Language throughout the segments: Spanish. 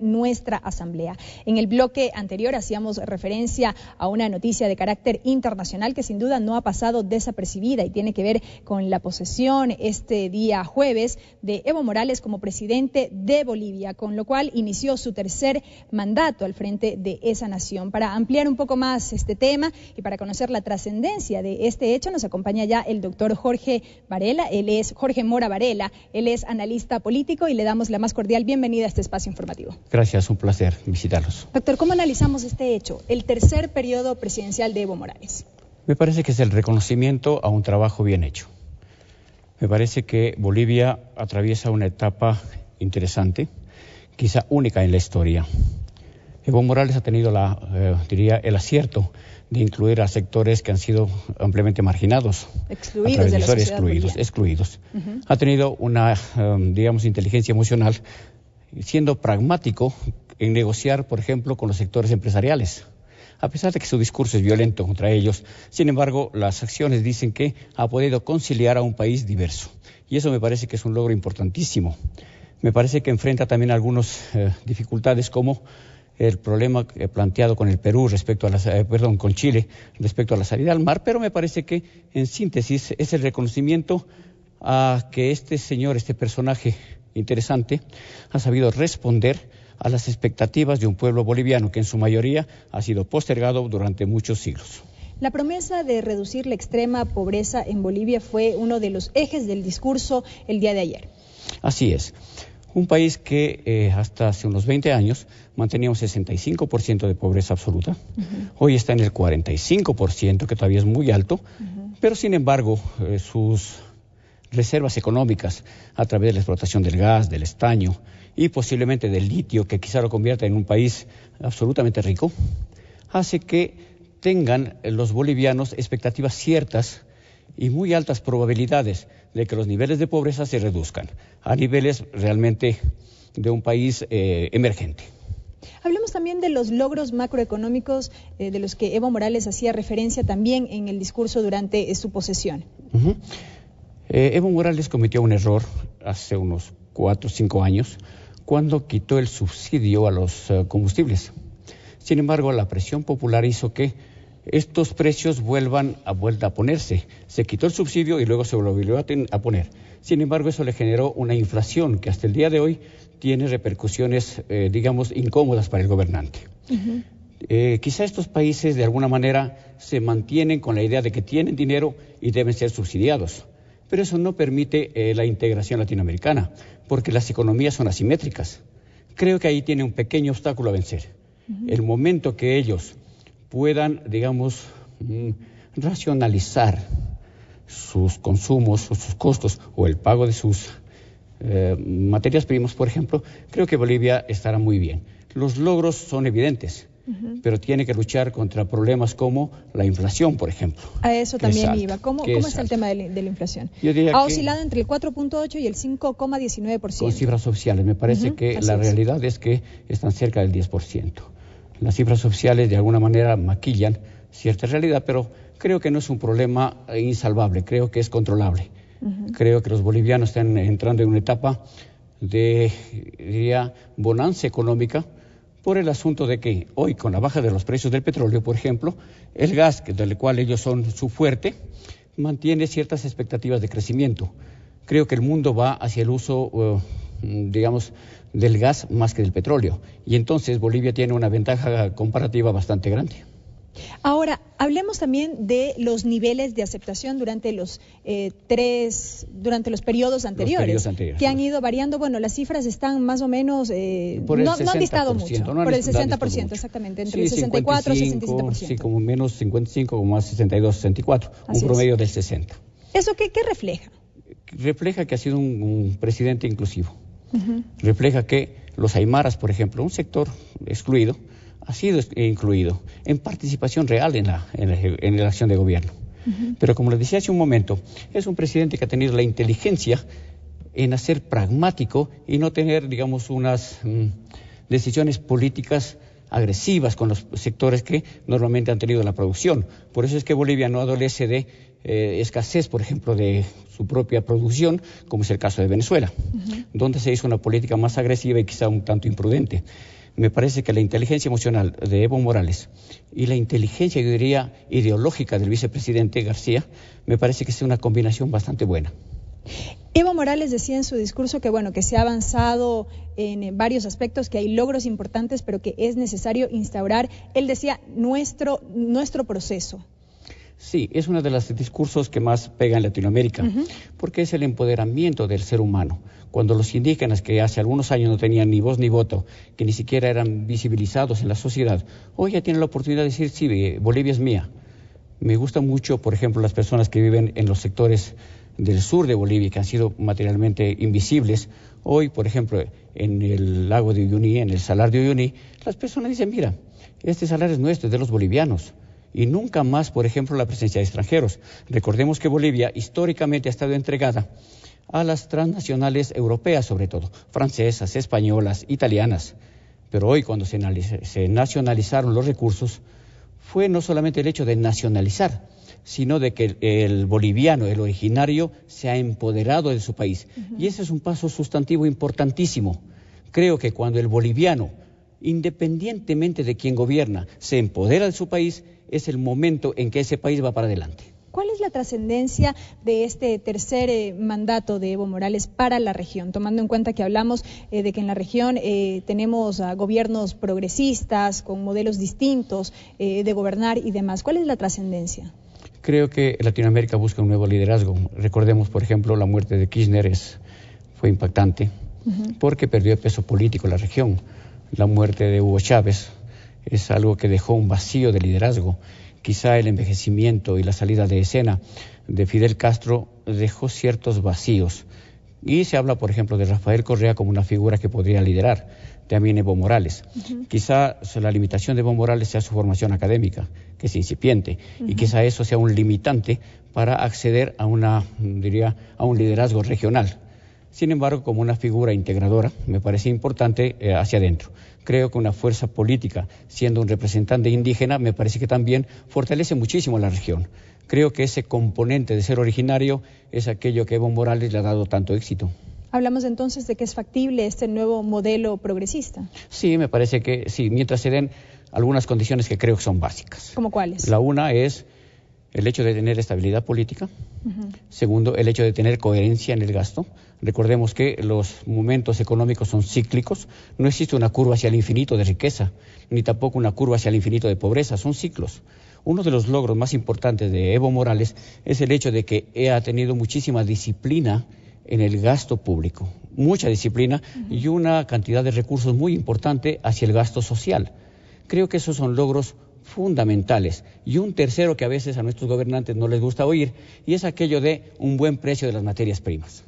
nuestra asamblea. En el bloque anterior hacíamos referencia a una noticia de carácter internacional que sin duda no ha pasado desapercibida y tiene que ver con la posesión este día jueves de Evo Morales como presidente de Bolivia, con lo cual inició su tercer mandato al frente de esa nación. Para ampliar un poco más este tema y para conocer la trascendencia de este hecho, nos acompaña ya el doctor Jorge Mora Varela, él es analista político y le damos la más cordial bienvenida a este espacio informativo. Gracias, un placer visitarlos. Doctor, ¿cómo analizamos este hecho, el tercer periodo presidencial de Evo Morales? Me parece que es el reconocimiento a un trabajo bien hecho. Me parece que Bolivia atraviesa una etapa interesante, quizá única en la historia. Evo Morales ha tenido el acierto de incluir a sectores que han sido ampliamente marginados. Excluidos de la sociedad. Excluidos. Ha tenido una, inteligencia emocional, siendo pragmático en negociar, por ejemplo, con los sectores empresariales. A pesar de que su discurso es violento contra ellos, sin embargo, las acciones dicen que ha podido conciliar a un país diverso. Y eso me parece que es un logro importantísimo. Me parece que enfrenta también algunas dificultades como el problema planteado con el Perú con Chile respecto a la salida al mar, pero me parece que en síntesis es el reconocimiento a que este personaje interesante ha sabido responder a las expectativas de un pueblo boliviano que en su mayoría ha sido postergado durante muchos siglos. La promesa de reducir la extrema pobreza en Bolivia fue uno de los ejes del discurso el día de ayer. Así es. Un país que hasta hace unos 20 años mantenía un 65% de pobreza absoluta. Hoy está en el 45%, que todavía es muy alto, pero sin embargo sus reservas económicas a través de la explotación del gas, del estaño y posiblemente del litio, que quizá lo convierta en un país absolutamente rico, hace que tengan los bolivianos expectativas ciertas y muy altas probabilidades de que los niveles de pobreza se reduzcan a niveles realmente de un país emergente. Hablemos también de los logros macroeconómicos de los que Evo Morales hacía referencia también en el discurso durante su posesión. Evo Morales cometió un error hace unos 4 o 5 años cuando quitó el subsidio a los combustibles. Sin embargo, la presión popular hizo que estos precios vuelvan a ponerse. Se quitó el subsidio y luego se volvió a poner. Sin embargo, eso le generó una inflación que hasta el día de hoy tiene repercusiones, incómodas para el gobernante. Quizá estos países de alguna manera se mantienen con la idea de que tienen dinero y deben ser subsidiados. Pero eso no permite la integración latinoamericana, porque las economías son asimétricas. Creo que ahí tiene un pequeño obstáculo a vencer. El momento que ellos puedan, racionalizar sus consumos o sus costos o el pago de sus materias primas, por ejemplo, creo que Bolivia estará muy bien. Los logros son evidentes, pero tiene que luchar contra problemas como la inflación, por ejemplo. A eso también iba. ¿Cómo es el tema de la inflación? Ha oscilado entre el 4.8 y el 5,19%. Con cifras oficiales. Me parece que la realidad es que están cerca del 10%. Las cifras oficiales de alguna manera maquillan cierta realidad, pero creo que no es un problema insalvable, creo que es controlable. Creo que los bolivianos están entrando en una etapa de, bonanza económica por el asunto de que hoy, con la baja de los precios del petróleo, por ejemplo, el gas, del cual ellos son su fuerte, mantiene ciertas expectativas de crecimiento. Creo que el mundo va hacia el uso, del gas más que del petróleo. Y entonces Bolivia tiene una ventaja comparativa bastante grande. Ahora, hablemos también de los niveles de aceptación durante los periodos anteriores, que han ido variando. Bueno, las cifras están más o menos, no han distado mucho, por el 60%, exactamente, entre el 64 y 67%. Sí, como menos 55, como más 62, 64, un promedio del 60. ¿Eso qué refleja? Refleja que ha sido un presidente inclusivo. Refleja que los aymaras, por ejemplo, un sector excluido, ha sido incluido en participación real en la acción de gobierno. Pero como les decía hace un momento, es un presidente que ha tenido la inteligencia en hacer pragmático y no tener, unas decisiones políticas agresivas con los sectores que normalmente han tenido la producción. Por eso es que Bolivia no adolece de escasez, por ejemplo, de su propia producción, como es el caso de Venezuela, donde se hizo una política más agresiva y quizá un tanto imprudente. Me parece que la inteligencia emocional de Evo Morales y la inteligencia, yo diría, ideológica del vicepresidente García, me parece que es una combinación bastante buena. Evo Morales decía en su discurso que que se ha avanzado en varios aspectos, que hay logros importantes, pero que es necesario instaurar, él decía, nuestro proceso. Sí, es uno de los discursos que más pega en Latinoamérica, porque es el empoderamiento del ser humano. Cuando los indígenas, que hace algunos años no tenían ni voz ni voto, que ni siquiera eran visibilizados en la sociedad, hoy ya tienen la oportunidad de decir, sí, Bolivia es mía. Me gusta mucho, por ejemplo, las personas que viven en los sectores del sur de Bolivia, que han sido materialmente invisibles. Hoy, por ejemplo, en el lago de Uyuni, en el salar de Uyuni, las personas dicen, mira, este salar es nuestro, es de los bolivianos. Y nunca más, por ejemplo, la presencia de extranjeros. Recordemos que Bolivia históricamente ha estado entregada a las transnacionales europeas, sobre todo, francesas, españolas, italianas. Pero hoy, cuando se nacionalizaron los recursos, fue no solamente el hecho de nacionalizar, sino de que el boliviano, el originario, se ha empoderado de su país. Y ese es un paso sustantivo importantísimo. Creo que cuando el boliviano, independientemente de quién gobierna, se empodera de su país, es el momento en que ese país va para adelante. ¿Cuál es la trascendencia de este tercer mandato de Evo Morales para la región? Tomando en cuenta que hablamos de que en la región tenemos gobiernos progresistas con modelos distintos de gobernar y demás. ¿Cuál es la trascendencia? Creo que Latinoamérica busca un nuevo liderazgo. Recordemos, por ejemplo, la muerte de Kirchner fue impactante porque perdió peso político en la región. La muerte de Hugo Chávez es algo que dejó un vacío de liderazgo. Quizá el envejecimiento y la salida de escena de Fidel Castro dejó ciertos vacíos. Y se habla, por ejemplo, de Rafael Correa como una figura que podría liderar. También Evo Morales. Quizá la limitación de Evo Morales sea su formación académica, que es incipiente, y quizá eso sea un limitante para acceder a a un liderazgo regional. Sin embargo, como una figura integradora, me parece importante hacia adentro. Creo que una fuerza política, siendo un representante indígena, me parece que también fortalece muchísimo la región. Creo que ese componente de ser originario es aquello que Evo Morales le ha dado tanto éxito. Hablamos entonces de que es factible este nuevo modelo progresista. Sí, me parece que sí, mientras se den algunas condiciones que creo que son básicas. ¿Cómo cuáles? La una es el hecho de tener estabilidad política. Segundo, el hecho de tener coherencia en el gasto. Recordemos que los momentos económicos son cíclicos. No existe una curva hacia el infinito de riqueza, ni tampoco una curva hacia el infinito de pobreza. Son ciclos. Uno de los logros más importantes de Evo Morales es el hecho de que ha tenido muchísima disciplina en el gasto público, mucha disciplina y una cantidad de recursos muy importante hacia el gasto social. Creo que esos son logros fundamentales. Y un tercero que a veces a nuestros gobernantes no les gusta oír, y es aquello de un buen precio de las materias primas.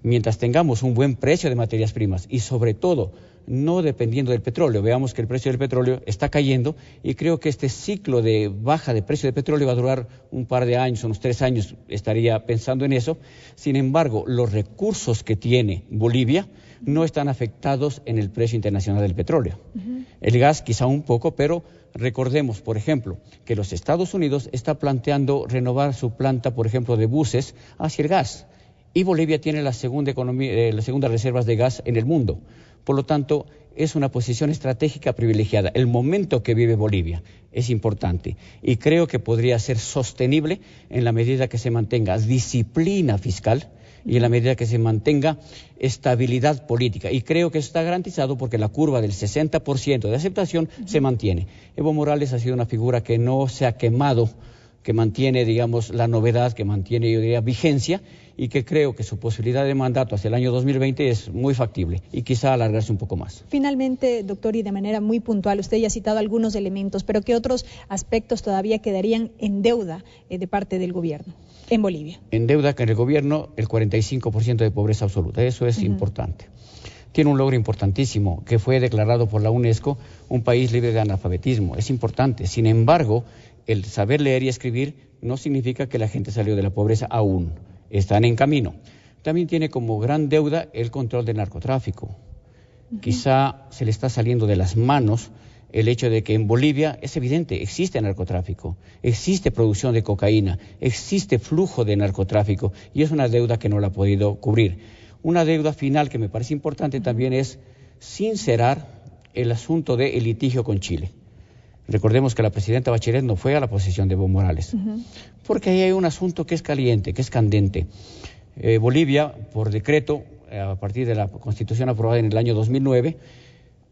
Mientras tengamos un buen precio de materias primas y sobre todo no dependiendo del petróleo, veamos que el precio del petróleo está cayendo y creo que este ciclo de baja de precio de petróleo va a durar un par de años, unos 3 años, estaría pensando en eso. Sin embargo, los recursos que tiene Bolivia no están afectados en el precio internacional del petróleo. El gas quizá un poco, pero recordemos, por ejemplo, que los Estados Unidos está planteando renovar su planta, por ejemplo, de buses hacia el gas. Y Bolivia tiene las segundas reservas de gas en el mundo. Por lo tanto, es una posición estratégica privilegiada. El momento que vive Bolivia es importante y creo que podría ser sostenible en la medida que se mantenga disciplina fiscal y en la medida que se mantenga estabilidad política. Y creo que eso está garantizado porque la curva del 60% de aceptación se mantiene. Evo Morales ha sido una figura que no se ha quemado, que mantiene, digamos, la novedad, que mantiene, yo diría, vigencia, y que creo que su posibilidad de mandato hacia el año 2020 es muy factible y quizá alargarse un poco más. Finalmente, doctor, y de manera muy puntual, usted ya ha citado algunos elementos, pero ¿qué otros aspectos todavía quedarían en deuda de parte del gobierno en Bolivia? En deuda con el gobierno, el 45% de pobreza absoluta, eso es importante. Tiene un logro importantísimo, que fue declarado por la UNESCO un país libre de analfabetismo, es importante. Sin embargo, el saber leer y escribir no significa que la gente salió de la pobreza aún. Están en camino. También tiene como gran deuda el control del narcotráfico. Quizá se le está saliendo de las manos el hecho de que en Bolivia es evidente, existe narcotráfico, existe producción de cocaína, existe flujo de narcotráfico y es una deuda que no la ha podido cubrir. Una deuda final que me parece importante también es sincerar el asunto del litigio con Chile. Recordemos que la presidenta Bachelet no fue a la posesión de Evo Morales, porque ahí hay un asunto que es caliente, que es candente. Bolivia, por decreto, a partir de la Constitución aprobada en el año 2009,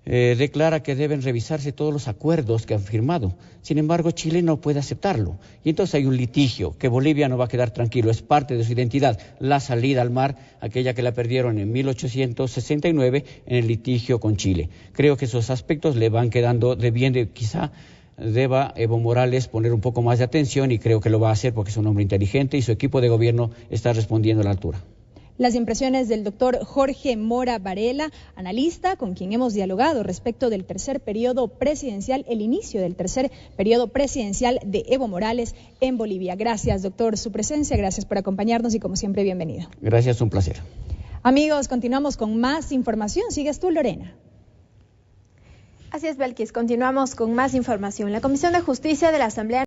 declara que deben revisarse todos los acuerdos que han firmado. Sin embargo, Chile no puede aceptarlo. Y entonces hay un litigio que Bolivia no va a quedar tranquilo, es parte de su identidad. La salida al mar, aquella que la perdieron en 1869 en el litigio con Chile. Creo que esos aspectos le van quedando debiendo, quizá deba Evo Morales poner un poco más de atención y creo que lo va a hacer porque es un hombre inteligente y su equipo de gobierno está respondiendo a la altura. Las impresiones del doctor Jorge Mora Varela, analista con quien hemos dialogado respecto del tercer periodo presidencial, el inicio del tercer periodo presidencial de Evo Morales en Bolivia. Gracias, doctor, su presencia, gracias por acompañarnos y como siempre, bienvenido. Gracias, un placer. Amigos, continuamos con más información. ¿Sigues tú, Lorena? Así es, Belkis, continuamos con más información. La Comisión de Justicia de la Asamblea